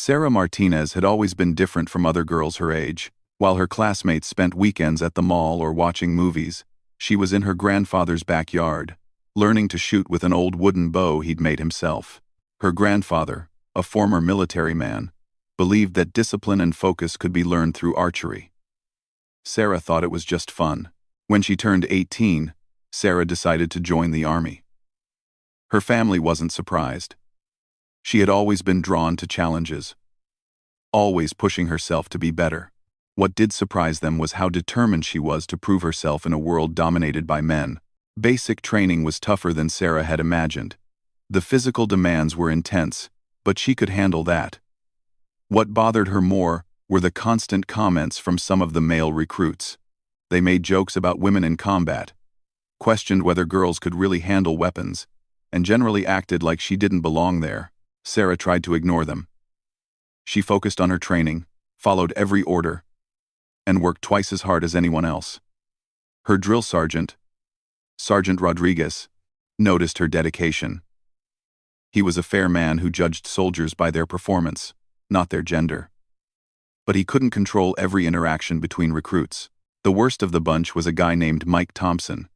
Sarah Martinez had always been different from other girls her age. While her classmates spent weekends at the mall or watching movies, she was in her grandfather's backyard, learning to shoot with an old wooden bow he'd made himself. Her grandfather, a former military man, believed that discipline and focus could be learned through archery. Sarah thought it was just fun. When she turned 18, Sarah decided to join the army. Her family wasn't surprised. She had always been drawn to challenges, always pushing herself to be better. What did surprise them was how determined she was to prove herself in a world dominated by men. Basic training was tougher than Sarah had imagined. The physical demands were intense, but she could handle that. What bothered her more were the constant comments from some of the male recruits. They made jokes about women in combat, questioned whether girls could really handle weapons, and generally acted like she didn't belong there. Sarah tried to ignore them. She focused on her training, followed every order, and worked twice as hard as anyone else. Her drill sergeant, Sergeant Rodriguez, noticed her dedication. He was a fair man who judged soldiers by their performance, not their gender. But he couldn't control every interaction between recruits. The worst of the bunch was a guy named Mike Thompson.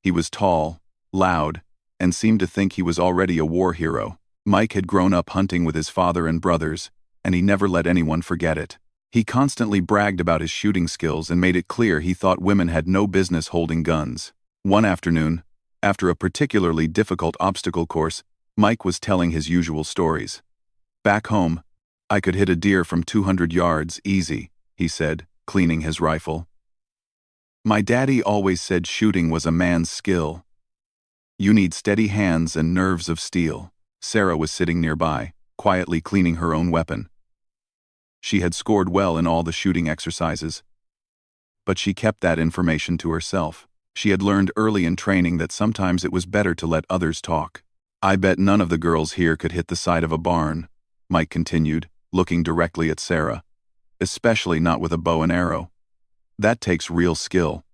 He was tall, loud, and seemed to think he was already a war hero. Mike had grown up hunting with his father and brothers, and he never let anyone forget it. He constantly bragged about his shooting skills and made it clear he thought women had no business holding guns. One afternoon, after a particularly difficult obstacle course, Mike was telling his usual stories. "Back home, I could hit a deer from 200 yards easy," he said, cleaning his rifle. "My daddy always said shooting was a man's skill. You need steady hands and nerves of steel." Sarah was sitting nearby, quietly cleaning her own weapon. She had scored well in all the shooting exercises, but she kept that information to herself. She had learned early in training that sometimes it was better to let others talk. "I bet none of the girls here could hit the side of a barn," Mike continued, looking directly at Sarah. "Especially not with a bow and arrow. That takes real skill.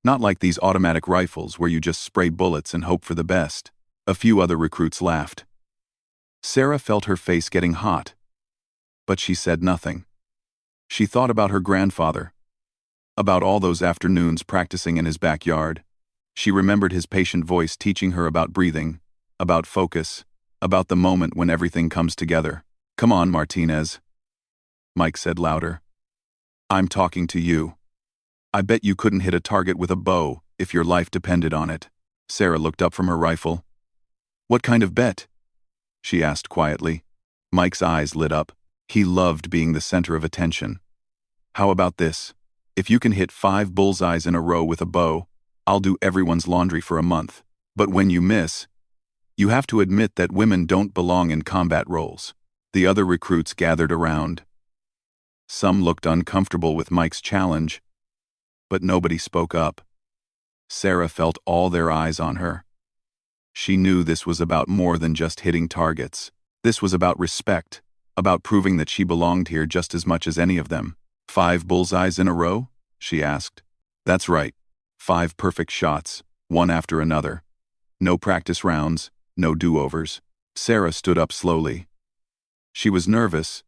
Not like these automatic rifles where you just spray bullets and hope for the best." A few other recruits laughed. Sarah felt her face getting hot, but she said nothing. She thought about her grandfather, about all those afternoons practicing in his backyard. She remembered his patient voice teaching her about breathing, about focus, about the moment when everything comes together. "Come on, Martinez," Mike said louder. "I'm talking to you. I bet you couldn't hit a target with a bow if your life depended on it." Sarah looked up from her rifle. "What kind of bet?" she asked quietly. Mike's eyes lit up. He loved being the center of attention. "How about this? If you can hit 5 bullseyes in a row with a bow, I'll do everyone's laundry for a month. But when you miss, you have to admit that women don't belong in combat roles." The other recruits gathered around. Some looked uncomfortable with Mike's challenge, but nobody spoke up. Sarah felt all their eyes on her. She knew this was about more than just hitting targets. This was about respect, about proving that she belonged here just as much as any of them. 5 bullseyes in a row?" she asked. "That's right. 5 perfect shots, one after another. No practice rounds, no do-overs." Sarah stood up slowly. She was nervous,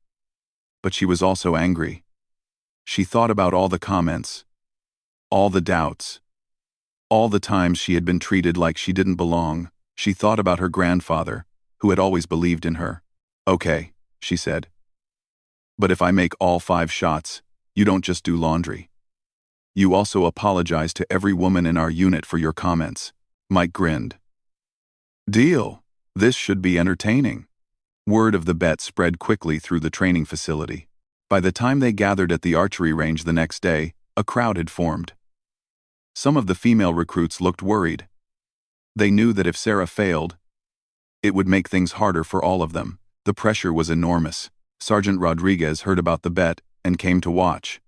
but she was also angry. She thought about all the comments, all the doubts, all the times she had been treated like she didn't belong. She thought about her grandfather, who had always believed in her. "Okay," she said. "But if I make all 5 shots, you don't just do laundry. You also apologize to every woman in our unit for your comments." Mike grinned. "Deal. This should be entertaining." Word of the bet spread quickly through the training facility. By the time they gathered at the archery range the next day, a crowd had formed. Some of the female recruits looked worried. They knew that if Sarah failed, it would make things harder for all of them. The pressure was enormous. Sergeant Rodriguez heard about the bet and came to watch.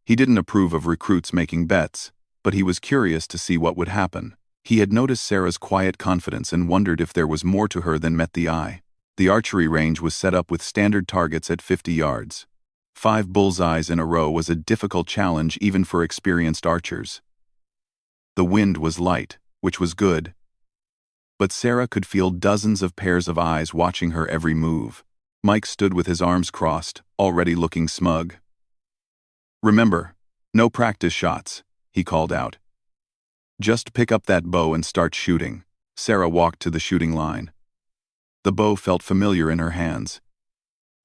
He didn't approve of recruits making bets, but he was curious to see what would happen. He had noticed Sarah's quiet confidence and wondered if there was more to her than met the eye. The archery range was set up with standard targets at 50 yards. 5 bullseyes in a row was a difficult challenge even for experienced archers. The wind was light, which was good, but Sarah could feel dozens of pairs of eyes watching her every move. Mike stood with his arms crossed, already looking smug. "Remember, no practice shots," he called out. "Just pick up that bow and start shooting." Sarah walked to the shooting line. The bow felt familiar in her hands,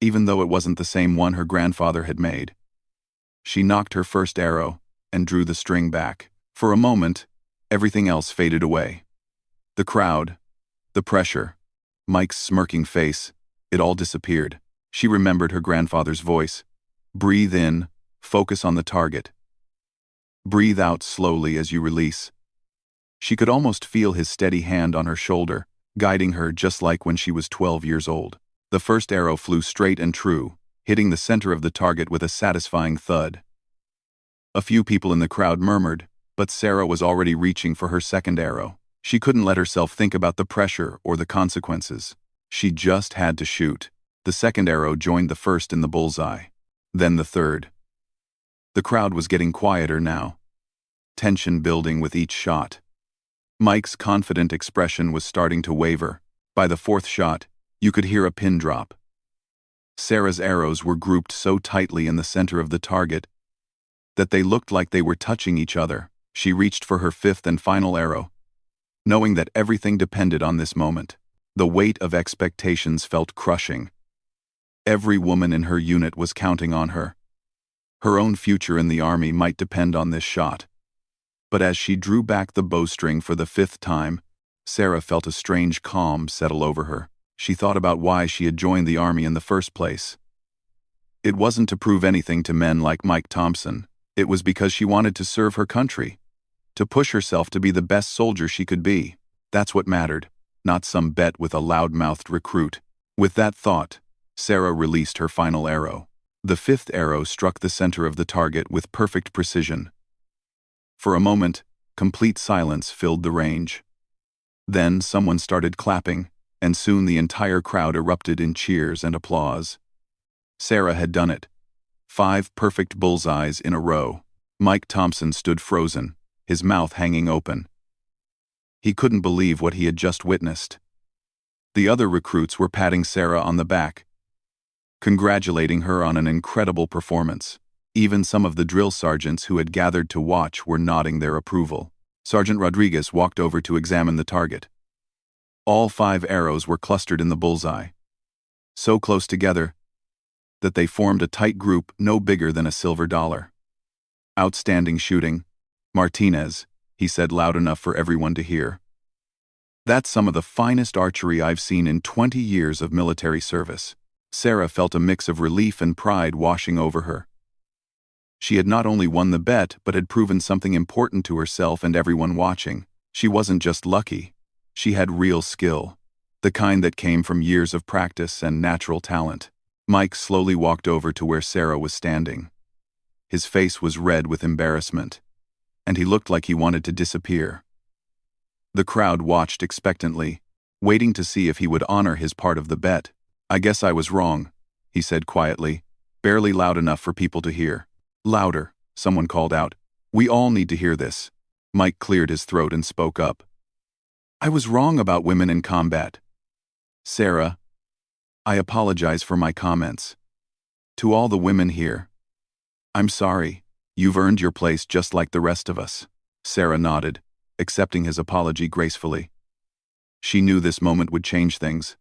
even though it wasn't the same one her grandfather had made. She knocked her first arrow and drew the string back. For a moment, everything else faded away. The crowd, the pressure, Mike's smirking face, it all disappeared. She remembered her grandfather's voice. "Breathe in, focus on the target. Breathe out slowly as you release." She could almost feel his steady hand on her shoulder, guiding her just like when she was 12 years old. The first arrow flew straight and true, hitting the center of the target with a satisfying thud. A few people in the crowd murmured, but Sarah was already reaching for her second arrow. She couldn't let herself think about the pressure or the consequences. She just had to shoot. The second arrow joined the first in the bullseye. Then the third. The crowd was getting quieter now, tension building with each shot. Mike's confident expression was starting to waver. By the fourth shot, you could hear a pin drop. Sarah's arrows were grouped so tightly in the center of the target that they looked like they were touching each other. She reached for her fifth and final arrow, knowing that everything depended on this moment. The weight of expectations felt crushing. Every woman in her unit was counting on her. Her own future in the army might depend on this shot. But as she drew back the bowstring for the fifth time, Sarah felt a strange calm settle over her. She thought about why she had joined the army in the first place. It wasn't to prove anything to men like Mike Thompson. It was because she wanted to serve her country, to push herself to be the best soldier she could be. That's what mattered, not some bet with a loud-mouthed recruit. With that thought, Sarah released her final arrow. The fifth arrow struck the center of the target with perfect precision. For a moment, complete silence filled the range. Then someone started clapping, and soon the entire crowd erupted in cheers and applause. Sarah had done it. 5 perfect bullseyes in a row. Mike Thompson stood frozen, his mouth hanging open. He couldn't believe what he had just witnessed. The other recruits were patting Sarah on the back, congratulating her on an incredible performance. Even some of the drill sergeants who had gathered to watch were nodding their approval. Sergeant Rodriguez walked over to examine the target. All 5 arrows were clustered in the bullseye, so close together that they formed a tight group no bigger than a silver dollar. "Outstanding shooting, Martinez," he said loud enough for everyone to hear. "That's some of the finest archery I've seen in 20 years of military service." Sarah felt a mix of relief and pride washing over her. She had not only won the bet, but had proven something important to herself and everyone watching. She wasn't just lucky. She had real skill, the kind that came from years of practice and natural talent. Mike slowly walked over to where Sarah was standing. His face was red with embarrassment, and he looked like he wanted to disappear. The crowd watched expectantly, waiting to see if he would honor his part of the bet. "I guess I was wrong," he said quietly, barely loud enough for people to hear. "Louder," someone called out. "We all need to hear this." Mike cleared his throat and spoke up. "I was wrong about women in combat. Sarah, I apologize for my comments. To all the women here, I'm sorry. You've earned your place just like the rest of us." Sarah nodded, accepting his apology gracefully. She knew this moment would change things.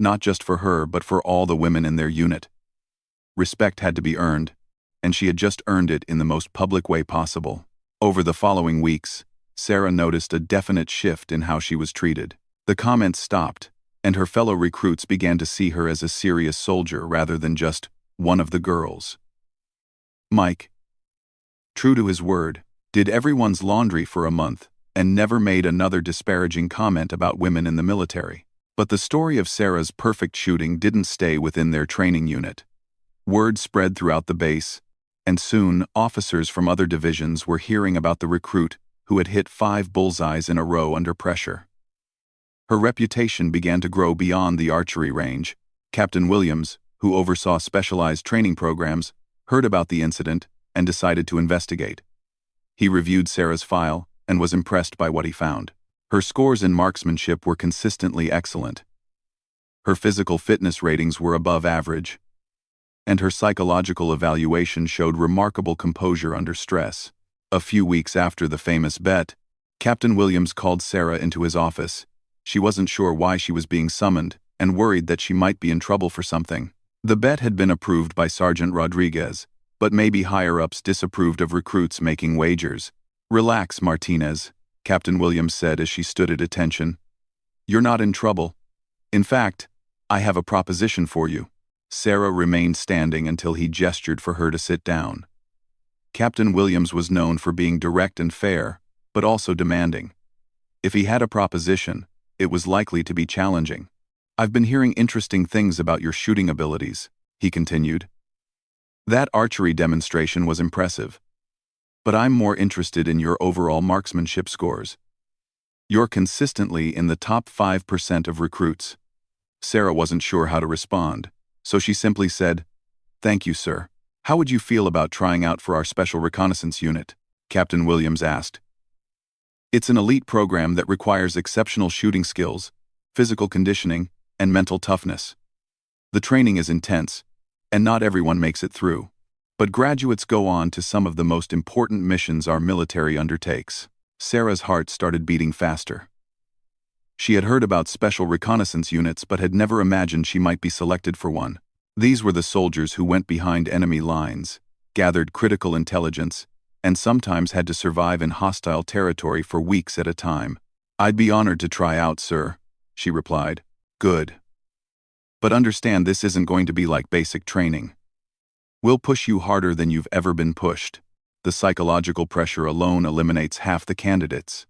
Not just for her, but for all the women in their unit. Respect had to be earned, and she had just earned it in the most public way possible. Over the following weeks, Sarah noticed a definite shift in how she was treated. The comments stopped, and her fellow recruits began to see her as a serious soldier rather than just one of the girls. Mike, true to his word, did everyone's laundry for a month and never made another disparaging comment about women in the military. But the story of Sarah's perfect shooting didn't stay within their training unit. Word spread throughout the base, and soon officers from other divisions were hearing about the recruit who had hit 5 bullseyes in a row under pressure. Her reputation began to grow beyond the archery range. Captain Williams, who oversaw specialized training programs, heard about the incident and decided to investigate. He reviewed Sarah's file and was impressed by what he found. Her scores in marksmanship were consistently excellent. Her physical fitness ratings were above average, and her psychological evaluation showed remarkable composure under stress. A few weeks after the famous bet, Captain Williams called Sarah into his office. She wasn't sure why she was being summoned and worried that she might be in trouble for something. The bet had been approved by Sergeant Rodriguez, but maybe higher-ups disapproved of recruits making wagers. "Relax, Martinez," Captain Williams said as she stood at attention. "You're not in trouble. In fact, I have a proposition for you." Sarah remained standing until he gestured for her to sit down. Captain Williams was known for being direct and fair, but also demanding. If he had a proposition, it was likely to be challenging. "I've been hearing interesting things about your shooting abilities," he continued. "That archery demonstration was impressive. But I'm more interested in your overall marksmanship scores. You're consistently in the top 5% of recruits." Sarah wasn't sure how to respond, so she simply said, "Thank you, sir. How would you feel about trying out for our Special Reconnaissance Unit?" Captain Williams asked. "It's an elite program that requires exceptional shooting skills, physical conditioning, and mental toughness. The training is intense, and not everyone makes it through. But graduates go on to some of the most important missions our military undertakes." Sarah's heart started beating faster. She had heard about special reconnaissance units but had never imagined she might be selected for one. These were the soldiers who went behind enemy lines, gathered critical intelligence, and sometimes had to survive in hostile territory for weeks at a time. "I'd be honored to try out, sir," she replied. "Good. But understand this isn't going to be like basic training. We'll push you harder than you've ever been pushed. The psychological pressure alone eliminates half the candidates.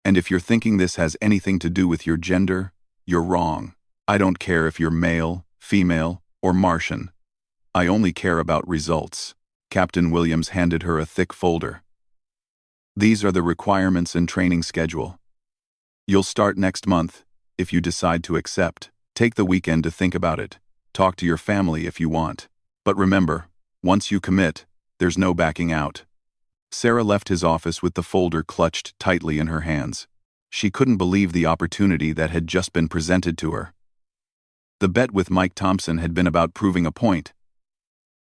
And if you're thinking this has anything to do with your gender, you're wrong. I don't care if you're male, female, or Martian. I only care about results." Captain Williams handed her a thick folder. "These are the requirements and training schedule. You'll start next month, if you decide to accept. Take the weekend to think about it. Talk to your family if you want. But remember, once you commit, there's no backing out." Sarah left his office with the folder clutched tightly in her hands. She couldn't believe the opportunity that had just been presented to her. The bet with Mike Thompson had been about proving a point,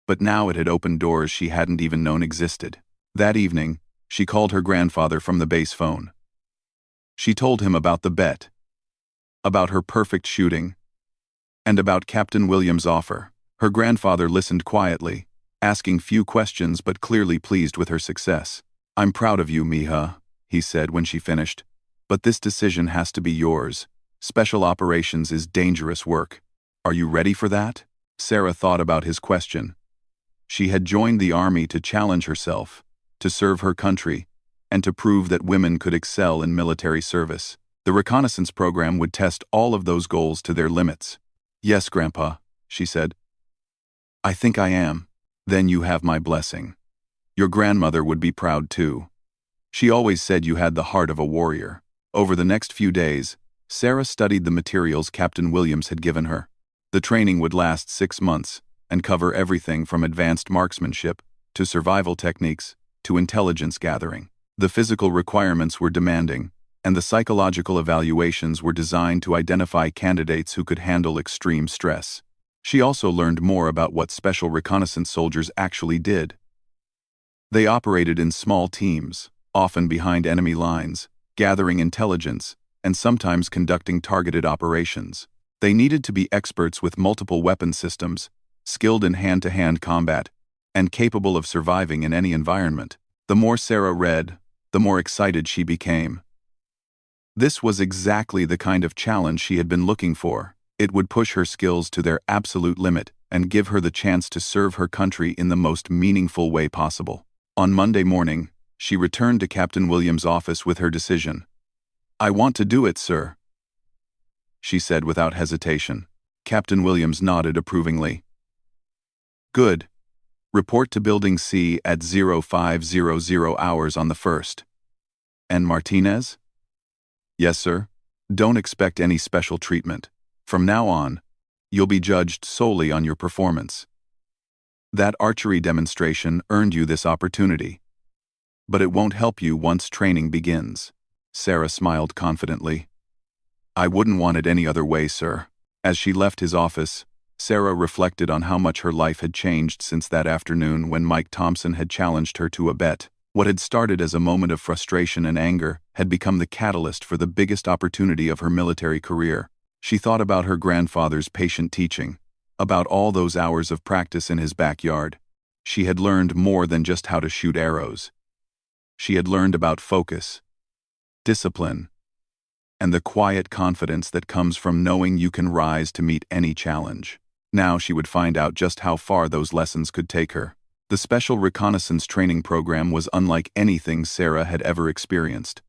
but now it had opened doors she hadn't even known existed. That evening, she called her grandfather from the base phone. She told him about the bet, about her perfect shooting, and about Captain Williams' offer. Her grandfather listened quietly, asking few questions but clearly pleased with her success. "I'm proud of you, Mija," he said when she finished. "But this decision has to be yours. Special operations is dangerous work. Are you ready for that?" Sarah thought about his question. She had joined the army to challenge herself, to serve her country, and to prove that women could excel in military service. The reconnaissance program would test all of those goals to their limits. "Yes, Grandpa," she said. "I think I am. Then you have my blessing. Your grandmother would be proud too. She always said you had the heart of a warrior." Over the next few days, Sarah studied the materials Captain Williams had given her. The training would last 6 months and cover everything from advanced marksmanship to survival techniques to intelligence gathering. The physical requirements were demanding, and the psychological evaluations were designed to identify candidates who could handle extreme stress. She also learned more about what special reconnaissance soldiers actually did. They operated in small teams, often behind enemy lines, gathering intelligence, and sometimes conducting targeted operations. They needed to be experts with multiple weapon systems, skilled in hand-to-hand combat, and capable of surviving in any environment. The more Sarah read, the more excited she became. This was exactly the kind of challenge she had been looking for. It would push her skills to their absolute limit and give her the chance to serve her country in the most meaningful way possible. On Monday morning, she returned to Captain Williams' office with her decision. "I want to do it, sir," she said without hesitation. Captain Williams nodded approvingly. "Good. Report to Building C at 0500 hours on the 1st. And Martinez?" "Yes, sir. Don't expect any special treatment. From now on, you'll be judged solely on your performance. That archery demonstration earned you this opportunity. But it won't help you once training begins." Sarah smiled confidently. "I wouldn't want it any other way, sir." As she left his office, Sarah reflected on how much her life had changed since that afternoon when Mike Thompson had challenged her to a bet. What had started as a moment of frustration and anger had become the catalyst for the biggest opportunity of her military career. She thought about her grandfather's patient teaching, about all those hours of practice in his backyard. She had learned more than just how to shoot arrows. She had learned about focus, discipline, and the quiet confidence that comes from knowing you can rise to meet any challenge. Now she would find out just how far those lessons could take her. The Special Reconnaissance Training Program was unlike anything Sarah had ever experienced.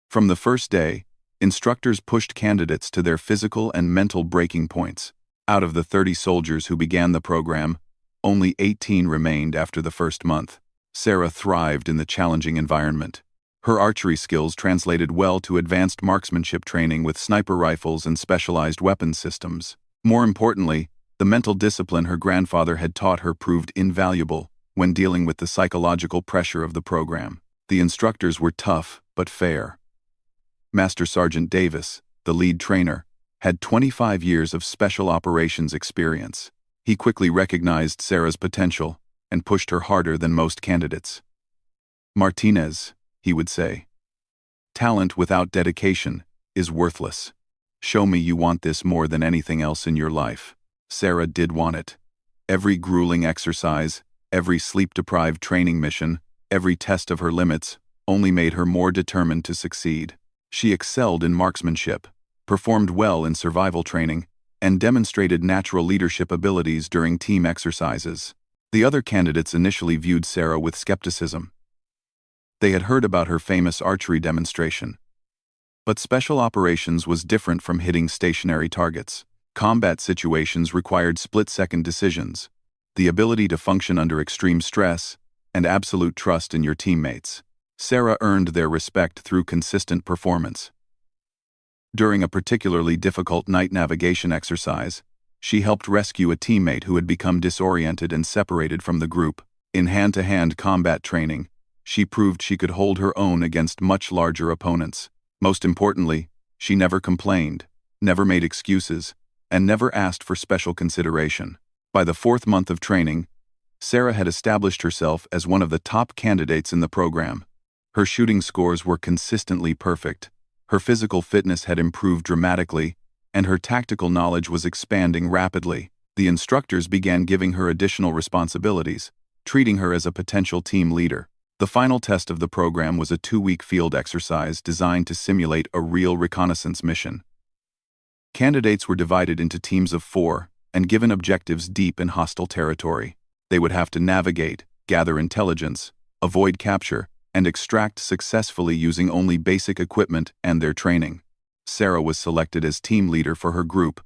From the first day, instructors pushed candidates to their physical and mental breaking points. Out of the 30 soldiers who began the program, only 18 remained after the first month. Sarah thrived in the challenging environment. Her archery skills translated well to advanced marksmanship training with sniper rifles and specialized weapons systems. More importantly, the mental discipline her grandfather had taught her proved invaluable when dealing with the psychological pressure of the program. The instructors were tough but fair. Master Sergeant Davis, the lead trainer, had 25 years of special operations experience. He quickly recognized Sarah's potential and pushed her harder than most candidates. "Martinez," he would say, "talent without dedication is worthless. Show me you want this more than anything else in your life." Sarah did want it. Every grueling exercise, every sleep-deprived training mission, every test of her limits only made her more determined to succeed. She excelled in marksmanship, performed well in survival training, and demonstrated natural leadership abilities during team exercises. The other candidates initially viewed Sarah with skepticism. They had heard about her famous archery demonstration. But special operations was different from hitting stationary targets. Combat situations required split-second decisions, the ability to function under extreme stress, and absolute trust in your teammates. Sarah earned their respect through consistent performance. During a particularly difficult night navigation exercise, she helped rescue a teammate who had become disoriented and separated from the group. In hand-to-hand combat training, she proved she could hold her own against much larger opponents. Most importantly, she never complained, never made excuses, and never asked for special consideration. By the 4th month of training, Sarah had established herself as one of the top candidates in the program. Her shooting scores were consistently perfect, her physical fitness had improved dramatically, and her tactical knowledge was expanding rapidly. The instructors began giving her additional responsibilities, treating her as a potential team leader. The final test of the program was a 2-week field exercise designed to simulate a real reconnaissance mission. Candidates were divided into teams of 4 and given objectives deep in hostile territory. They would have to navigate, gather intelligence, avoid capture, and extract successfully using only basic equipment and their training. Sarah was selected as team leader for her group,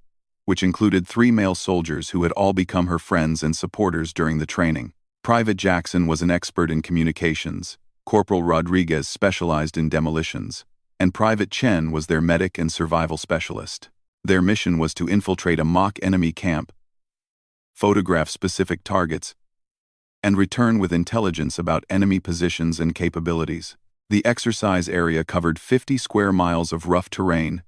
which included 3 male soldiers who had all become her friends and supporters during the training. Private Jackson was an expert in communications, Corporal Rodriguez specialized in demolitions, and Private Chen was their medic and survival specialist. Their mission was to infiltrate a mock enemy camp, photograph specific targets, and return with intelligence about enemy positions and capabilities. The exercise area covered 50 square miles of rough terrain,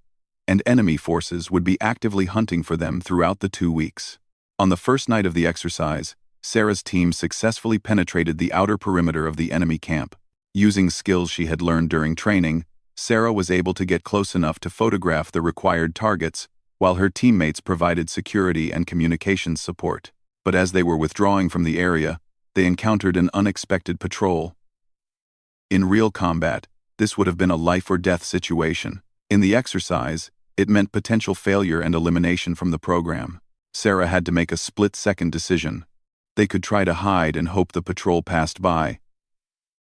and enemy forces would be actively hunting for them throughout the 2 weeks. On the first night of the exercise, Sarah's team successfully penetrated the outer perimeter of the enemy camp. Using skills she had learned during training, Sarah was able to get close enough to photograph the required targets, while her teammates provided security and communications support. But as they were withdrawing from the area, they encountered an unexpected patrol. In real combat, this would have been a life-or-death situation. In the exercise, it meant potential failure and elimination from the program. Sarah had to make a split-second decision. They could try to hide and hope the patrol passed by,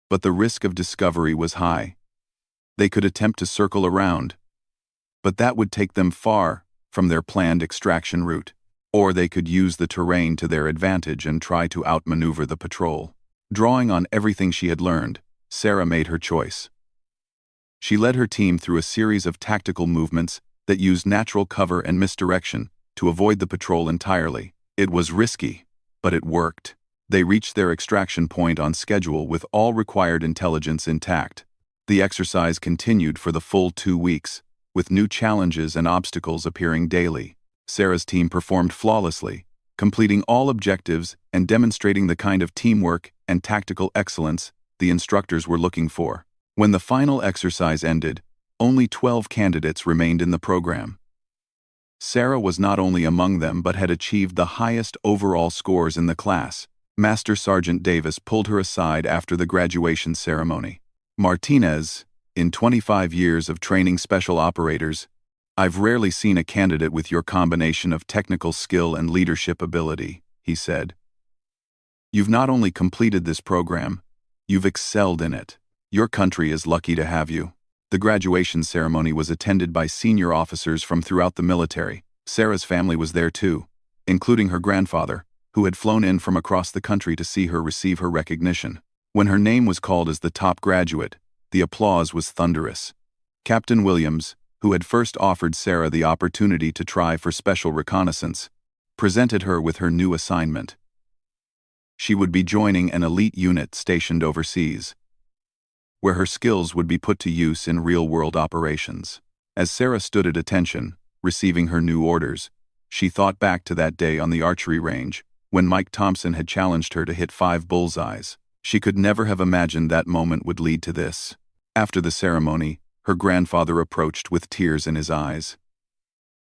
but the risk of discovery was high. They could attempt to circle around, but that would take them far from their planned extraction route. Or they could use the terrain to their advantage and try to outmaneuver the patrol. Drawing on everything she had learned, Sarah made her choice. She led her team through a series of tactical movements that used natural cover and misdirection to avoid the patrol entirely. It was risky, but it worked. They reached their extraction point on schedule with all required intelligence intact. The exercise continued for the full 2 weeks, with new challenges and obstacles appearing daily. Sarah's team performed flawlessly, completing all objectives and demonstrating the kind of teamwork and tactical excellence the instructors were looking for. When the final exercise ended, only 12 candidates remained in the program. Sarah was not only among them but had achieved the highest overall scores in the class. Master Sergeant Davis pulled her aside after the graduation ceremony. "Martinez, in 25 years of training special operators, I've rarely seen a candidate with your combination of technical skill and leadership ability," he said. "You've not only completed this program, you've excelled in it. Your country is lucky to have you." The graduation ceremony was attended by senior officers from throughout the military. Sarah's family was there too, including her grandfather, who had flown in from across the country to see her receive her recognition. When her name was called as the top graduate, the applause was thunderous. Captain Williams, who had first offered Sarah the opportunity to try for special reconnaissance, presented her with her new assignment. She would be joining an elite unit stationed overseas, where her skills would be put to use in real-world operations. As Sarah stood at attention, receiving her new orders, she thought back to that day on the archery range, when Mike Thompson had challenged her to hit 5 bullseyes. She could never have imagined that moment would lead to this. After the ceremony, her grandfather approached with tears in his eyes.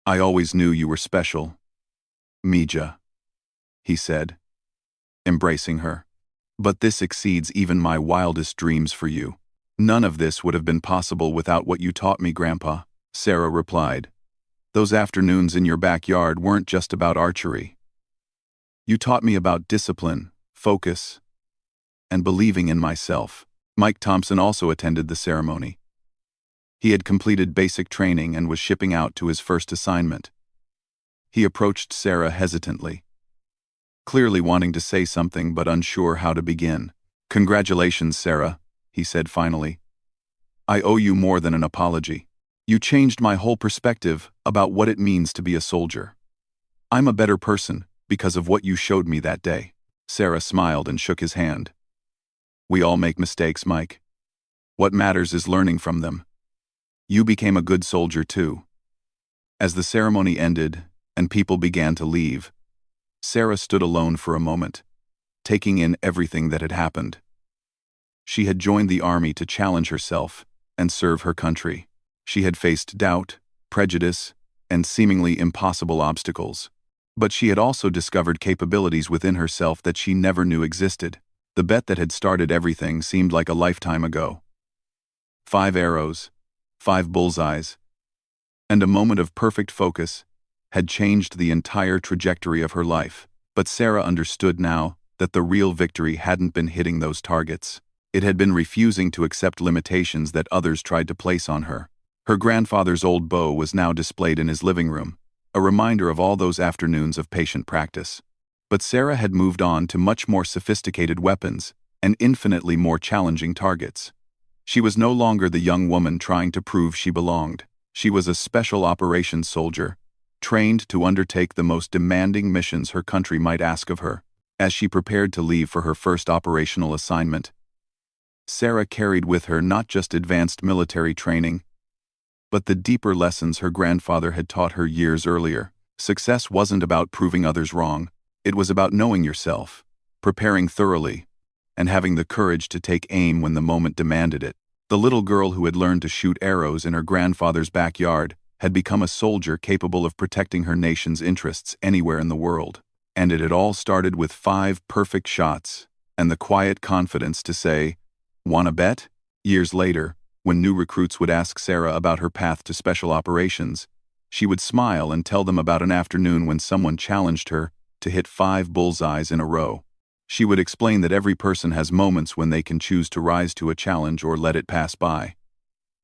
"I always knew you were special, Mija," he said, embracing her. "But this exceeds even my wildest dreams for you. None of this would have been possible without what you taught me, Grandpa," Sarah replied. "Those afternoons in your backyard weren't just about archery. You taught me about discipline, focus, and believing in myself." Mike Thompson also attended the ceremony. He had completed basic training and was shipping out to his first assignment. He approached Sarah hesitantly, clearly wanting to say something but unsure how to begin. "Congratulations, Sarah," he said finally. "I owe you more than an apology. You changed my whole perspective about what it means to be a soldier. I'm a better person because of what you showed me that day." Sarah smiled and shook his hand. "We all make mistakes, Mike. What matters is learning from them. You became a good soldier too." As the ceremony ended and people began to leave, Sarah stood alone for a moment, taking in everything that had happened. She had joined the army to challenge herself and serve her country. She had faced doubt, prejudice, and seemingly impossible obstacles. But she had also discovered capabilities within herself that she never knew existed. The bet that had started everything seemed like a lifetime ago. 5 arrows, 5 bullseyes, and a moment of perfect focus had changed the entire trajectory of her life. But Sarah understood now that the real victory hadn't been hitting those targets. It had been refusing to accept limitations that others tried to place on her. Her grandfather's old bow was now displayed in his living room, a reminder of all those afternoons of patient practice. But Sarah had moved on to much more sophisticated weapons and infinitely more challenging targets. She was no longer the young woman trying to prove she belonged. She was a special operations soldier, trained to undertake the most demanding missions her country might ask of her. As she prepared to leave for her first operational assignment, Sarah carried with her not just advanced military training, but the deeper lessons her grandfather had taught her years earlier. Success wasn't about proving others wrong. It was about knowing yourself, preparing thoroughly, and having the courage to take aim when the moment demanded it. The little girl who had learned to shoot arrows in her grandfather's backyard had become a soldier capable of protecting her nation's interests anywhere in the world. And it had all started with 5 perfect shots and the quiet confidence to say, "Wanna bet?" Years later, when new recruits would ask Sarah about her path to special operations, she would smile and tell them about an afternoon when someone challenged her to hit 5 bullseyes in a row. She would explain that every person has moments when they can choose to rise to a challenge or let it pass by.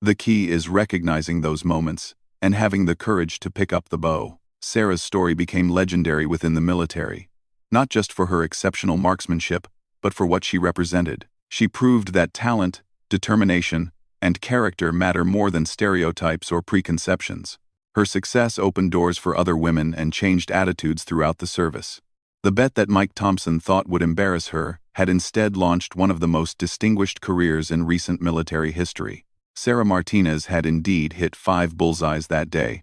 The key is recognizing those moments and having the courage to pick up the bow. Sarah's story became legendary within the military, not just for her exceptional marksmanship, but for what she represented. She proved that talent, determination, and character matter more than stereotypes or preconceptions. Her success opened doors for other women and changed attitudes throughout the service. The bet that Mike Thompson thought would embarrass her had instead launched one of the most distinguished careers in recent military history. Sarah Martinez had indeed hit 5 bullseyes that day,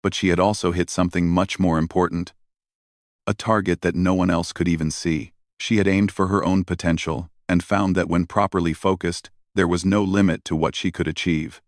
But she had also hit something much more important. A target that no one else could even see. She had aimed for her own potential, and found that when properly focused, there was no limit to what she could achieve.